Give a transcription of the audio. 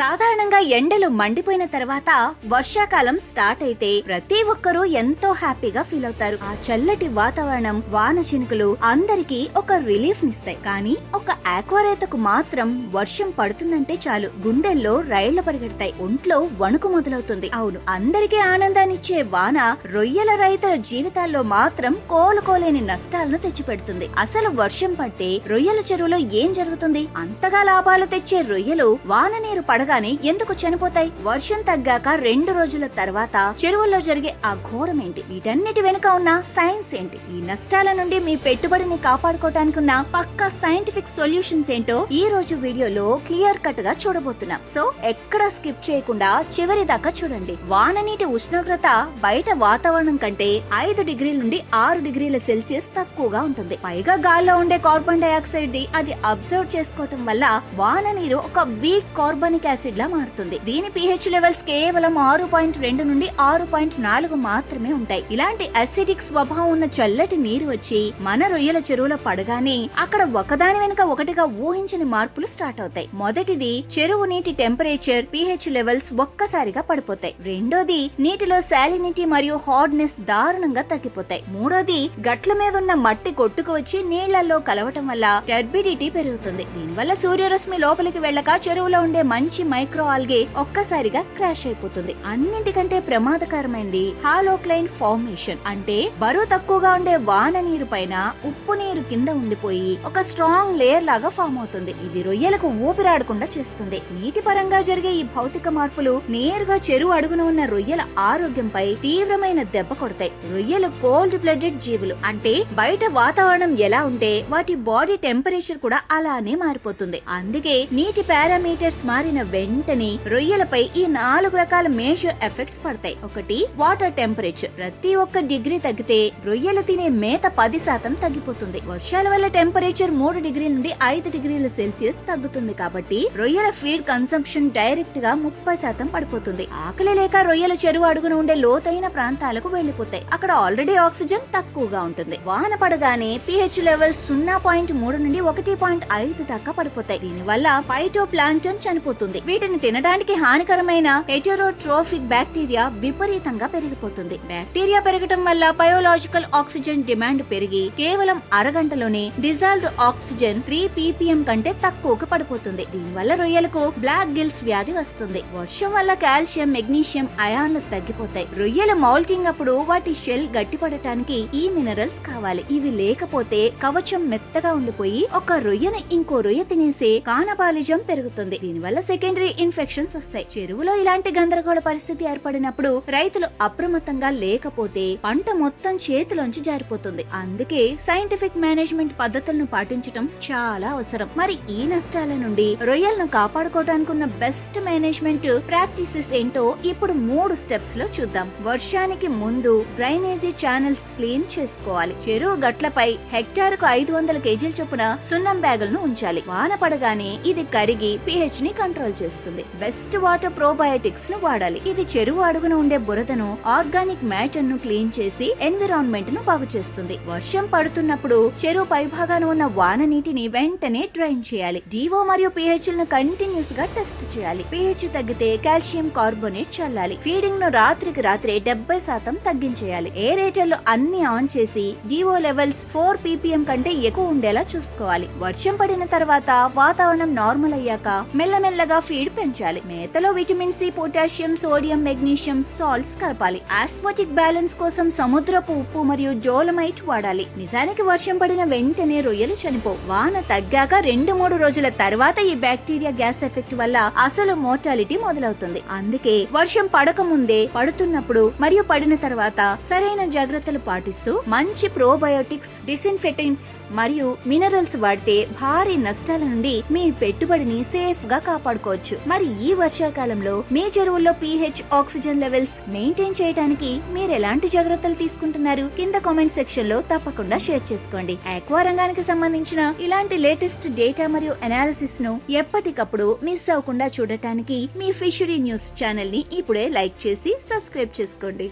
సాధారణంగా ఎండలు మండిపోయిన తర్వాత వర్షాకాలం స్టార్ట్ అయితే ప్రతి ఒక్కరూ ఎంతో హ్యాపీగా ఫీల్ అవుతారు. ఆ చల్లటి వాతావరణం, వాన చినుకులు అందరికీ ఒక రిలీఫ్ నిస్తాయి. కానీ ఒక ఆక్వారైతకు మాత్రం వర్షం పడుతుందంటే చాలు గుండెల్లో రైళ్లు పరిగెడతాయి, ఒంట్లో వణుకు మొదలవుతుంది. అవును, అందరికీ ఆనందాన్నిచ్చే వాన రొయ్యల రైతుల జీవితాల్లో మాత్రం కోలుకోలేని నష్టాలను తెచ్చిపెడుతుంది. అసలు వర్షం పడితే రొయ్యల చెరువులో ఏం జరుగుతుంది? అంతగా లాభాలు తెచ్చే రొయ్యలు వాన నీరు పడగానే ఎందుకు చనిపోతాయి? వర్షం తగ్గాక 2 రోజుల తర్వాత చెరువుల్లో జరిగే ఆ ఘోరం ఏంటి? వీటన్నిటి వెనుక ఉన్న సైన్స్ ఏంటి? ఈ నష్టాల నుండి మీ పెట్టుబడిని కాపాడుకోవడానికి ఉన్న పక్కా సైంటిఫిక్ సొల్యూషన్స్ ఏంటో ఈ రోజు వీడియోలో క్లియర్ కట్ గా చూడబోతున్నాం. సో ఎక్కడ స్కిప్ చేయకుండా చివరి దాకా చూడండి. వాన నీటి ఉష్ణోగ్రత బయట వాతావరణం కంటే 5 డిగ్రీల నుండి 6 డిగ్రీల సెల్సియస్ తక్కువగా ఉంటుంది. పైగా గాల్లో ఉండే కార్బన్ డైఆక్సైడ్ ది అది అబ్జర్వ్ చేసుకోవటం వల్ల వాన నీరు ఒక వీక్ కార్బనిక్ యాసిడ్ లా మారుతుంది. దీని pH లెవెల్స్ కేవలం 6.2 నుండి 6.4 మాత్రమే ఉంటాయి. ఇలాంటి అసిడిక్ స్వభావం ఉన్న చల్లటి నీరు వచ్చి మన రొయ్యల చెరువులో పడగానే అక్కడ ఒకదాని వెనుక ఒకటిగా ఊహించని మార్పులు స్టార్ట్ అవుతాయి. మొదటిది, చెరువు నీటి టెంపరేచర్ pH లెవెల్స్ ఒక్కసారిగా పడిపోతాయి. రెండోది, నీటిలో సాలినిటీ మరియు హార్డ్నెస్ దారుణంగా తగ్గిపోతాయి. మూడోది, గట్ల మీద ఉన్న మట్టి కొట్టుకు వచ్చి నీళ్లలో కలవటం వల్ల టర్బిడిటీ పెరుగుతుంది. దీనివల్ల సూర్యరశ్మి లోపలికి వెళ్ళక చెరువులో ఉండే మంచి మైక్రో ఆల్గే ఒక్కసారిగా క్రాష్ అయిపోతుంది. అన్నింటికంటే ప్రమాదకరమైనది హాలోక్లైన్ ఫార్మేషన్, అంటే బరువు తక్కువగా ఉండే వాన నీరు పైన ఉప్పు నీరు కింద ఉండిపోయి ఒక స్ట్రాంగ్ లేయర్ లాగా ఫామ్ అవుతుంది. ఇది రొయ్యలకు ఊపిరాడకుండా చేస్తుంది. నీటి పరంగా జరిగే ఈ భౌతిక మార్పులు నేరుగా చెరువు అడుగున ఉన్న రొయ్యల ఆరోగ్యంపై తీవ్రమైన దెబ్బ కొడతాయి. రొయ్యలు కోల్డ్ బ్లడెడ్ జీవులు, అంటే బయట వాతావరణం ఎలా ఉంటే వాటి బాడీ టెంపరేచర్ కూడా అలానే మారిపోతుంది. అందుకే నీటి పారామీటర్స్ మారిన వెంటనే రొయ్యలపై ఈ 4 రకాల మేజర్ ఎఫెక్ట్స్ పడతాయి. ఒకటి, వాటర్ టెంపరేచర్. ప్రతి ఒక్క డిగ్రీ తగ్గితే రొయ్యలు తినే మేత 10% తగ్గిపోతుంది. వర్షాల వల్ల టెంపరేచర్ 3 డిగ్రీల నుండి 5 డిగ్రీల సెల్సియస్ తగ్గుతుంది. కాబట్టి రొయ్యల ఫీడ్ కన్సంప్షన్ డైరెక్ట్ గా 30% పడిపోతుంది. ఆకలి లేక రొయ్యల చెరువు అడుగున ఉండే లోతైన ప్రాంతాలకు వెళ్లిపోతాయి. అక్కడ ఆల్రెడీ ఆక్సిజన్ తక్కువగా ఉంటుంది. వాన పడగానే pH లెవెల్స్ 0.3 నుండి 1.5 దాకా పడిపోతాయి. దీనివల్ల ఫైటో ప్లాంక్టన్ చనిపోతుంది. వీటిని తినడానికి హానికరమైన హెటెరోట్రోఫిక్ బ్యాక్టీరియా విపరీతంగా పెరిగిపోతుంది. బ్యాక్టీరియా పెరగటం వల్ల బయోలాజికల్ ఆక్సిజన్ డిమాండ్ పెరిగి కేవలం అరగంటలోనే డిజాల్వ్డ్ ఆక్సిజన్ 3 ppm కంటే తక్కువకు పడిపోతుంది. దీనివల్ల రొయ్యలకు బ్లాక్ గిల్స్ వ్యాధి వస్తుంది. వర్షం వల్ల కాల్షియం, మెగ్నీషియం అయాన్లు తగ్గిపోతాయి. రొయ్యల మౌల్టింగ్ అప్పుడు వాటి షెల్ గట్టిపడటానికి ఈ మినరల్స్ కావాలి. ఇవి లేకపోతే కవచం మెత్తగా ఉండిపోయి ఒక రొయ్యను ఇంకో రొయ్య తినేసే కానబాలిజం పెరుగుతుంది. దీనివల్ల సెకండరీ ఇన్ఫెక్షన్స్ వస్తాయి. చెరువులో ఇలాంటి గందరగోళ పరిస్థితి ఏర్పడినప్పుడు రైతులు అప్రమత్తంగా లేకపోతే పంట మొత్తం చేతిలోంచి జారిపోతుంది. అందుకే సైంటిఫిక్ మేనేజ్మెంట్ పద్ధతులను పాటించడం చాలా అవసరం. మరి ఈ నష్టాల నుండి రొయ్యలను కాపాడుకోవడానికి ఉన్న బెస్ట్ మేనేజ్మెంట్ ప్రాక్టీసెస్ ఏంటో ఇప్పుడు 3 స్టెప్స్ లో చూద్దాం. వర్షానికి ముందు డ్రైనేజీ ఛానల్స్ క్లీన్ చేసుకోవాలి. చెరువు గట్లపై హెక్టార్కు 500 కేజీల చొప్పున సున్నం బ్యాగులను ఉంచాలి. వాన పడగానే ఇది కరిగి pH ని కంట్రోల్ చేస్తుంది. బెస్ట్ వాటర్ ప్రోబయోటిక్స్ ను వాడాలి. ఇది చెరువు అడుగున ఉండే బురదను, ఆర్గానిక్ మ్యాటర్ ను క్లీన్ చేసి ఎన్విరాన్మెంట్ ను బాగు చేస్తుంది. వర్షం పడుతున్నప్పుడు చెరువు పైభాగాన ఉన్న వాన నీటిని వెంటనే డ్రైన్ చేయాలి. DO మరియు pH లను కంటిన్యూస్ గా టెస్ట్ చేయాలి. pH తగ్గితే కాల్షియం కార్బోనేట్ చల్లాలి. ఫీడింగ్ ను రాత్రికి రాత్రే 70% తగ్గించేయాలి. ఏరేటర్లు అన్ని ఆన్ చేసి DO లెవెల్స్ 4 ppm కంటే ఎక్కువ ఉండేలా చూసుకోవాలి. వర్షం పడిన తర్వాత వాతావరణం నార్మల్ అయ్యాక మెల్లమెల్లగా ఫీడ్ పెంచాలి. మేతలో vitamin C, potassium, sodium, magnesium salts కలపాలి. ఆస్మోటిక్ బ్యాలెన్స్ కోసం సముద్రపు ఉప్పు మరియు డోలమైట్ వాడాలి. నిజానికి వర్షం పడిన వెంటనే రొయ్యలు చనిపో. వాన తగ్గాక 2-3 రోజుల తర్వాత ఈ బ్యాక్టీరియా గ్యాస్ ఎఫెక్ట్ వల్ల అసలు మోర్టాలిటీ మొదలవుతుంది. అందుకే వర్షం పడక ముందే, పడుతున్నప్పుడు మరియు పడిన తర్వాత సరైన జాగ్రత్తలు పాటిస్తూ మంచి ప్రోబయోటిక్స్, డిస్ఇన్ఫెక్టెంట్స్ మరియు మినరల్స్ వాడితే భారీ నష్టాల నుండి మీ పెట్టుబడిని సేఫ్ గా కాపాడుకోవచ్చు. మరి ఈ వర్షాకాలంలో మీ చెరువుల్లో pH, ఆక్సిజన్ లెవెల్స్ మెయింటైన్ చేయడానికి మీరు ఎలాంటి జాగ్రత్తలు తీసుకుంటున్నారు? కింద కామెంట్ సెక్షన్ లో తప్పకుండా షేర్ చేసుకోండి. ఆక్వా రంగానికి సంబంధించిన ఇలాంటి లేటెస్ట్ డేటా మరియు అనాలిసిస్ ను ఎప్పటికప్పుడు మిస్ అవ్వకుండా చూడటానికి మీ ఫిషరీ న్యూస్ ఛానల్ ని ఇప్పుడే లైక్ చేసి సబ్స్క్రైబ్ చేసుకోండి.